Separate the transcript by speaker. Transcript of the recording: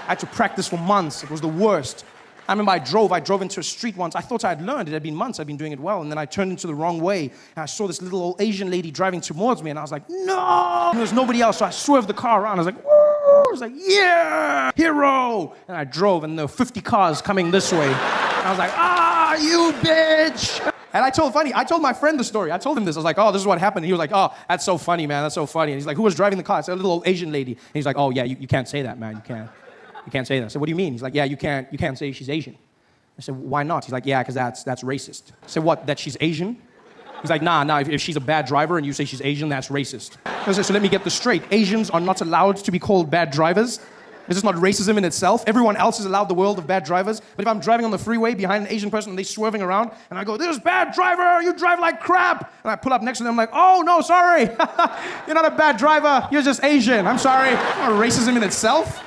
Speaker 1: I had to practice for months. It was the worst. I remember I drove into a street once. I thought I had learned. It had been months. I'd been doing it well. And then I turned into the wrong way. And I saw this little old Asian lady driving towards me. And I was like, no! And there was nobody else. So I swerved the car around. I was like, woo! I was like, yeah! Hero! And I drove, and there were 50 cars coming this way. And I was like, ah, you bitch! And I told my friend the story. I told him this. I was like, oh, this is what happened. And he was like, oh, that's so funny, man. That's so funny. And he's like, who was driving the car? I said, a little old Asian lady. And he's like, oh, yeah, you can't say that, man. You can't say that. I said, what do you mean? He's like, yeah, you can't say she's Asian. I said, why not? He's like, yeah, because that's racist. I said, what, that she's Asian? He's like, nah, if she's a bad driver and you say she's Asian, that's racist. I said, so let me get this straight. Asians are not allowed to be called bad drivers. This is not racism in itself. Everyone else is allowed the world of bad drivers. But if I'm driving on the freeway behind an Asian person and they're swerving around, and I go, this bad driver, you drive like crap. And I pull up next to them, I'm like, oh, no, sorry. You're not a bad driver. You're just Asian. I'm sorry. It's not racism in itself.